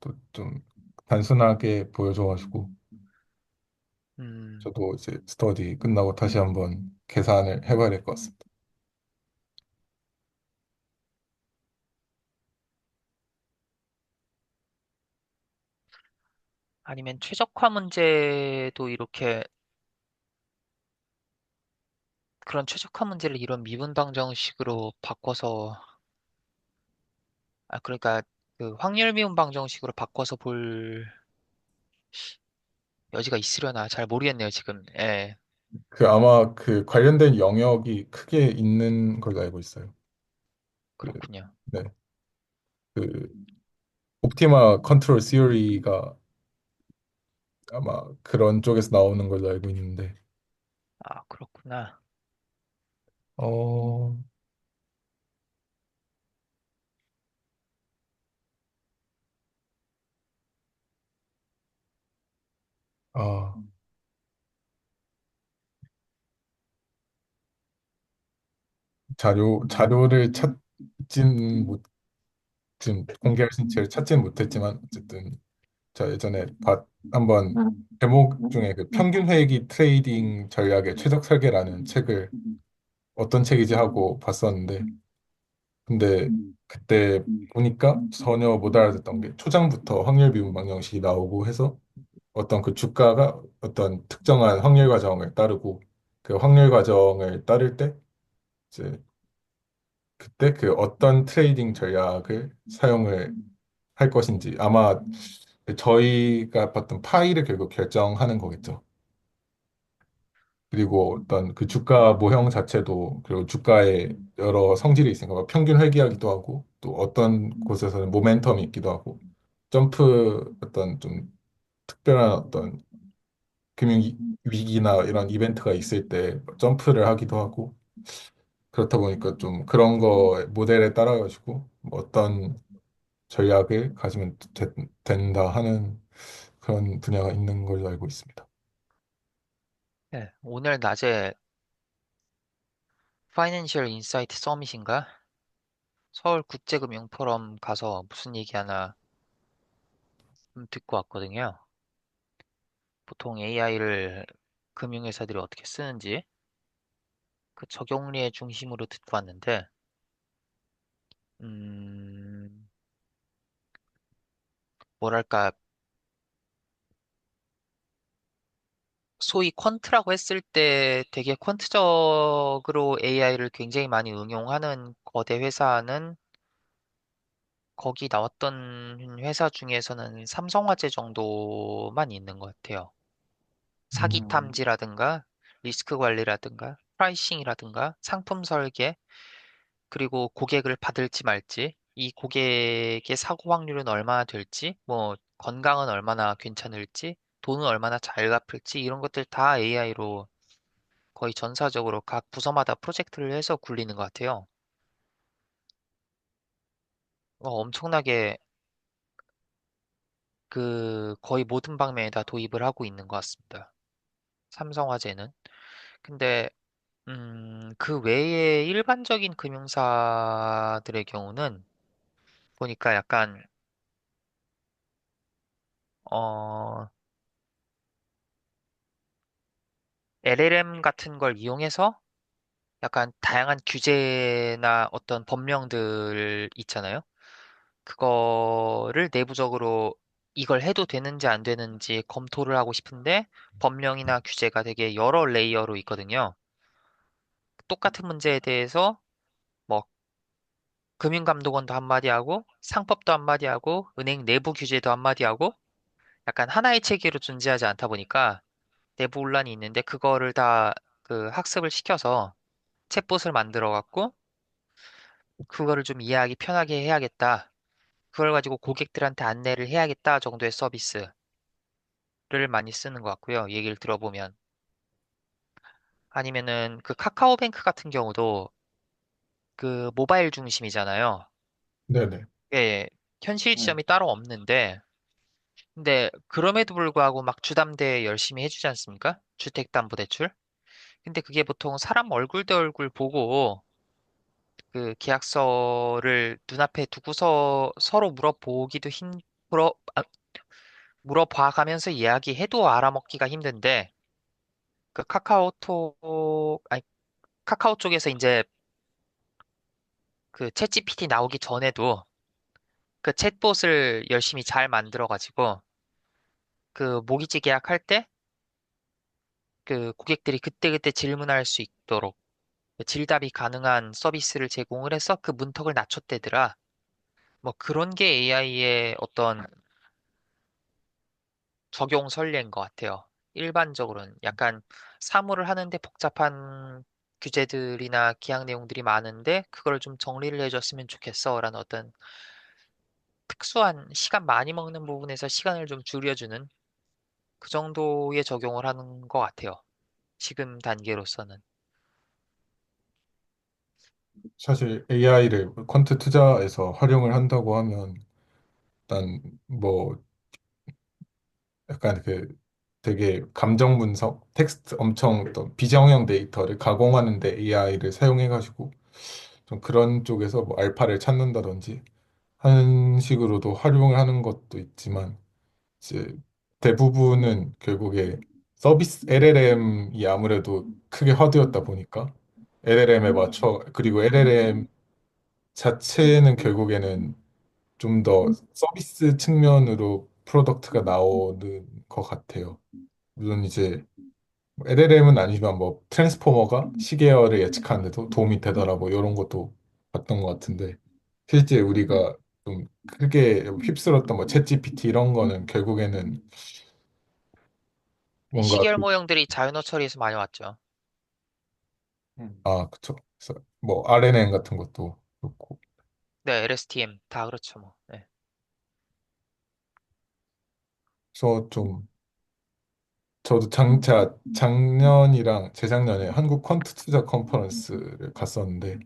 또 좀 단순하게 보여줘가지고 음, 저도 이제 스터디 끝나고 다시 한번 계산을 해봐야 될 것 같습니다. 아니면 최적화 문제도 이렇게, 그런 최적화 문제를 이런 미분방정식으로 바꿔서, 그러니까 그 확률 미분방정식으로 바꿔서 볼 여지가 있으려나 잘 모르겠네요, 지금. 예, 그 아마 그 관련된 영역이 크게 있는 걸로 알고 있어요. 그, 그렇군요. 네. 그 옵티마 컨트롤 시어리가 아마 그런 쪽에서 나오는 걸로 알고 있는데 그렇구나. 어, 아, 자료를 찾진 못, 지금 공개할 신체를 찾지는 못했지만 어쨌든 저 예전에 한번 제목 중에 그 평균 회익이 트레이딩 전략의 최적 설계라는 책을 어떤 책이지 하고 봤었는데 근데 그때 보니까 전혀 못 알아듣던 게 초장부터 확률 미분 방정식이 나오고 해서 어떤 그 주가가 어떤 특정한 확률 과정을 따르고 그 확률 과정을 따를 때 이제 그때 그 어떤 트레이딩 전략을 사용을 할 것인지 아마 저희가 봤던 파이를 결국 결정하는 거겠죠. 그리고 어떤 그 주가 모형 자체도 그리고 주가에 여러 성질이 있으니까 뭐 평균 회귀하기도 하고 또 어떤 곳에서는 모멘텀이 있기도 하고 점프 어떤 좀 특별한 어떤 금융 위기나 이런 이벤트가 있을 때 점프를 하기도 하고 그렇다 보니까 좀 그런 거 모델에 따라가지고 뭐 어떤 전략을 가지면 된다 하는 그런 분야가 있는 걸로 알고 있습니다. 네, 오늘 낮에 파이낸셜 인사이트 서밋인가? 서울국제금융 포럼 가서 무슨 얘기 하나 듣고 왔거든요. 보통 AI를 금융회사들이 어떻게 쓰는지 그 적용리에 중심으로 듣고 왔는데, 음, 뭐랄까, 소위 퀀트라고 했을 때 되게 퀀트적으로 AI를 굉장히 많이 응용하는 거대 회사는 거기 나왔던 회사 중에서는 삼성화재 정도만 있는 것 같아요. 사기 탐지라든가 리스크 관리라든가 프라이싱이라든가 상품 설계 그리고 고객을 받을지 말지 이 고객의 사고 확률은 얼마나 될지 뭐 건강은 얼마나 괜찮을지 돈은 얼마나 잘 갚을지 이런 것들 다 AI로 거의 전사적으로 각 부서마다 프로젝트를 해서 굴리는 것 같아요. 엄청나게 그 거의 모든 방면에 다 도입을 하고 있는 것 같습니다. 삼성화재는. 근데 그 외에 일반적인 금융사들의 경우는 보니까 약간 어 LLM 같은 걸 이용해서 약간 다양한 규제나 어떤 법령들 있잖아요. 그거를 내부적으로 이걸 해도 되는지 안 되는지 검토를 하고 싶은데 법령이나 규제가 되게 여러 레이어로 있거든요. 똑같은 문제에 대해서 뭐 금융감독원도 한마디 하고 상법도 한마디 하고 은행 내부 규제도 한마디 하고 약간 하나의 체계로 존재하지 않다 보니까 내부 혼란이 있는데 그거를 다 그 학습을 시켜서 챗봇을 만들어 갖고 그거를 좀 이해하기 편하게 해야겠다. 그걸 가지고 고객들한테 안내를 해야겠다 정도의 서비스를 많이 쓰는 것 같고요. 얘기를 들어보면. 아니면은 그 카카오뱅크 같은 경우도 그 모바일 중심이잖아요. 네네. 예, 현실 지점이 따로 없는데 근데 그럼에도 불구하고 막 주담대 열심히 해주지 않습니까? 주택담보대출. 근데 그게 보통 사람 얼굴 대 얼굴 보고 그 계약서를 눈앞에 두고서 서로 물어보기도 물어봐 가면서 이야기해도 알아먹기가 힘든데 그 아니 카카오 쪽에서 이제 그 챗GPT 나오기 전에도 그 챗봇을 열심히 잘 만들어 가지고 그 모기지 계약할 때 그 고객들이 그때그때 질문할 수 있도록 그 질답이 가능한 서비스를 제공을 해서 그 문턱을 낮췄대더라. 뭐 그런 게 AI의 어떤 적용 선례인 것 같아요. 일반적으로는 약간 사무를 하는데 복잡한 규제들이나 기약 내용들이 많은데 그걸 좀 정리를 해줬으면 좋겠어라는 어떤 특수한 시간 많이 먹는 부분에서 시간을 좀 줄여주는 그 정도의 적용을 하는 것 같아요. 지금 단계로서는. 사실 AI를 퀀트 투자에서 활용을 한다고 하면 일단 뭐 약간 그 되게 감정 분석, 텍스트 엄청 어떤 비정형 데이터를 가공하는데 AI를 사용해가지고 좀 그런 쪽에서 뭐 알파를 찾는다든지 식으로도 활용을 하는 것도 있지만 이제 대부분은 결국에 서비스 LLM이 아무래도 크게 화두였다 보니까 LLM에 맞춰 그리고 LLM 자체는 결국에는 좀 더 서비스 측면으로 프로덕트가 나오는 것 같아요. 물론 이제 LLM은 아니지만 뭐 트랜스포머가 시계열을 예측하는데도 도움이 되더라 뭐 이런 것도 봤던 것 같은데 실제 우리가 좀 크게 휩쓸었던 뭐 챗GPT 이런 거는 결국에는 뭔가 시계열 모형들이 자연어 처리에서 많이 왔죠. 음. 그쵸. 그래서 뭐 RNN 같은 것도 그렇고 네, LSTM 다 그렇죠, 뭐. 네. 그래서 좀 저도 제가 작년이랑 재작년에 한국 퀀트 투자 컨퍼런스를 갔었는데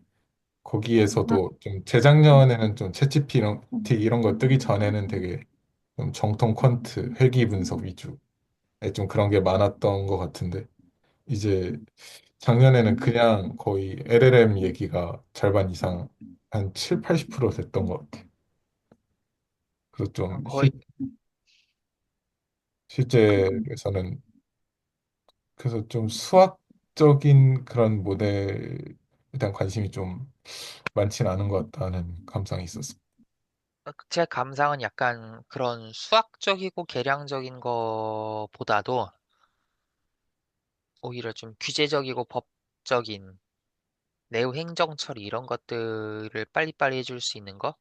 거기에서도 좀 재작년에는 좀 챗GPT 이런 거 뜨기 전에는 되게 좀 정통 퀀트 회귀 분석 위주의 좀 그런 게 많았던 것 같은데 이제 작년에는 그냥 거의 LLM 얘기가 절반 이상 한 7, 80% 됐던 것 같아요. 그래서 좀 거의, 실제에서는 그래서 좀 수학적인 그런 모델에 대한 관심이 좀 많지는 않은 것 같다는 감상이 있었습니다. 제 감상은 약간 그런 수학적이고 계량적인 거보다도 오히려 좀 규제적이고 법적인 내부 행정 처리 이런 것들을 빨리빨리 해줄 수 있는 거?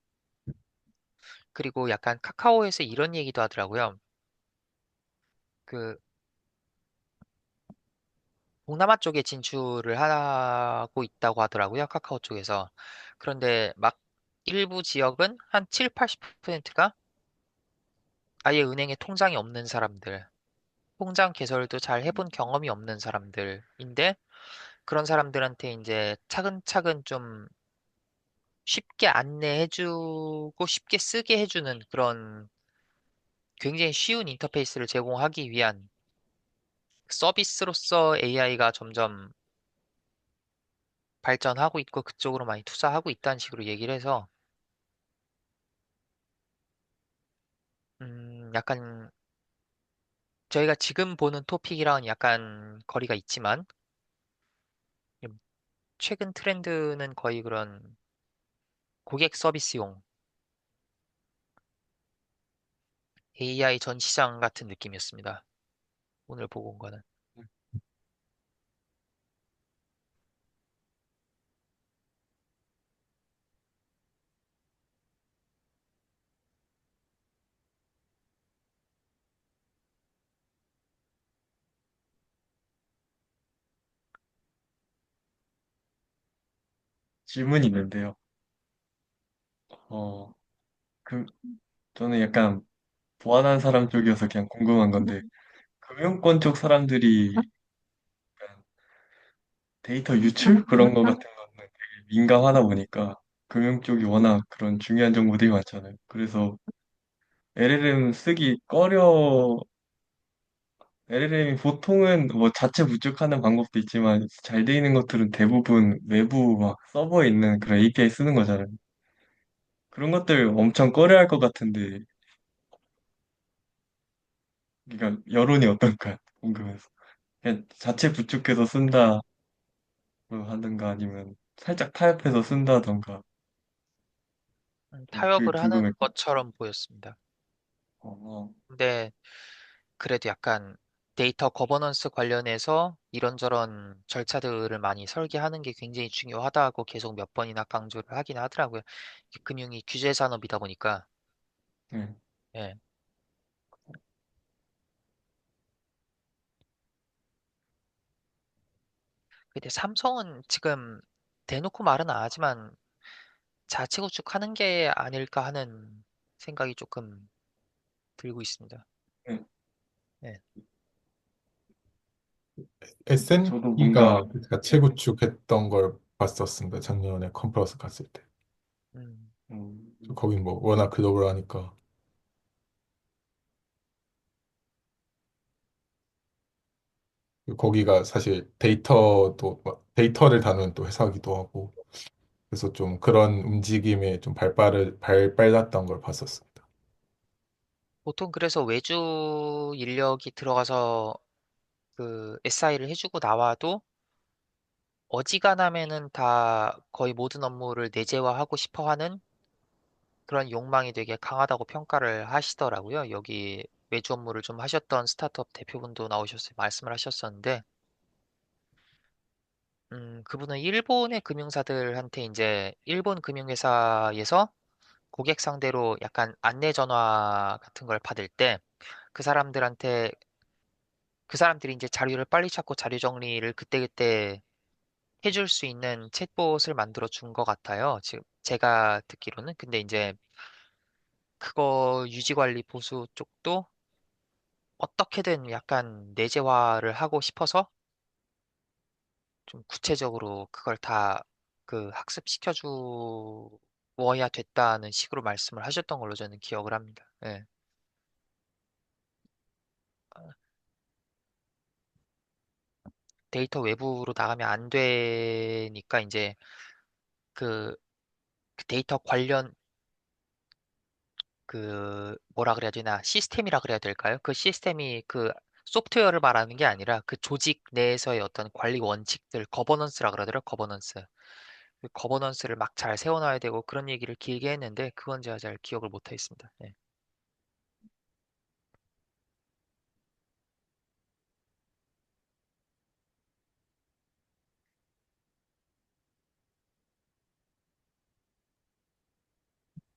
그리고 약간 카카오에서 이런 얘기도 하더라고요. 그 동남아 쪽에 진출을 하고 있다고 하더라고요. 카카오 쪽에서. 그런데 막 일부 지역은 한 7, 80%가 아예 은행에 통장이 없는 사람들, 통장 개설도 잘 해본 경험이 없는 사람들인데 그런 사람들한테 이제 차근차근 좀 쉽게 안내해주고 쉽게 쓰게 해주는 그런 굉장히 쉬운 인터페이스를 제공하기 위한 서비스로서 AI가 점점 발전하고 있고 그쪽으로 많이 투자하고 있다는 식으로 얘기를 해서 약간 저희가 지금 보는 토픽이랑은 약간 거리가 있지만 최근 트렌드는 거의 그런 고객 서비스용 AI 전 시장 같은 느낌이었습니다. 오늘 보고 온 거는. 질문이 있는데요. 어, 그, 저는 약간 보안한 사람 쪽이어서 그냥 궁금한 건데, 금융권 쪽 사람들이 약간 데이터 유출? 그런 거 같은 거는 되게 민감하다 보니까, 금융 쪽이 워낙 그런 중요한 정보들이 많잖아요. 그래서 LLM 쓰기 LLM이 보통은 뭐 자체 부족하는 방법도 있지만, 잘 돼 있는 것들은 대부분 외부 막 서버에 있는 그런 API 쓰는 거잖아요. 그런 것들 엄청 꺼려할 것 같은데, 그러니까 여론이 어떨까 궁금해서. 그냥 자체 부족해서 쓴다 하든가 아니면 살짝 타협해서 쓴다던가 그게 타협을 하는 궁금했거든. 것처럼 보였습니다. 어, 근데 그래도 약간 데이터 거버넌스 관련해서 이런저런 절차들을 많이 설계하는 게 굉장히 중요하다고 계속 몇 번이나 강조를 하긴 하더라고요. 금융이 규제 산업이다 보니까. 네. 예. 근데 삼성은 지금 대놓고 말은 안 하지만 자체 구축하는 게 아닐까 하는 생각이 조금 들고 있습니다. 네. 예. 저도 뭔가 S&P가 자체 네. 구축했던 걸 봤었습니다. 작년에 컨퍼런스 갔을 때. 음, 음, 거긴 뭐 워낙 글로벌하니까 거기가 사실 데이터도 데이터를 다루는 또 회사기도 하고 그래서 좀 그런 움직임에 좀 발빨랐던 걸 봤었습니다. 보통 그래서 외주 인력이 들어가서 그 SI를 해주고 나와도 어지간하면은 다 거의 모든 업무를 내재화하고 싶어 하는 그런 욕망이 되게 강하다고 평가를 하시더라고요. 여기 외주 업무를 좀 하셨던 스타트업 대표분도 나오셨어요. 말씀을 하셨었는데, 그분은 일본의 금융사들한테 이제 일본 금융회사에서 고객 상대로 약간 안내 전화 같은 걸 받을 때 그 사람들한테 그 사람들이 이제 자료를 빨리 찾고 자료 정리를 그때그때 해줄 수 있는 챗봇을 만들어 준 것 같아요. 지금 제가 듣기로는. 근데 이제 그거 유지 관리 보수 쪽도 어떻게든 약간 내재화를 하고 싶어서 좀 구체적으로 그걸 다 그 학습시켜 주어야 됐다는 식으로 말씀을 하셨던 걸로 저는 기억을 합니다. 예. 데이터 외부로 나가면 안 되니까 이제 그, 그 데이터 관련 그 뭐라 그래야 되나 시스템이라 그래야 될까요? 그 시스템이 그 소프트웨어를 말하는 게 아니라 그 조직 내에서의 어떤 관리 원칙들 거버넌스라 그러더라고요. 거버넌스. 그 거버넌스를 막 잘 세워놔야 되고 그런 얘기를 길게 했는데 그건 제가 잘 기억을 못 하겠습니다. 네.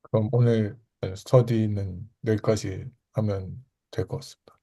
그럼 오늘 스터디는 여기까지 하면 될 것 같습니다.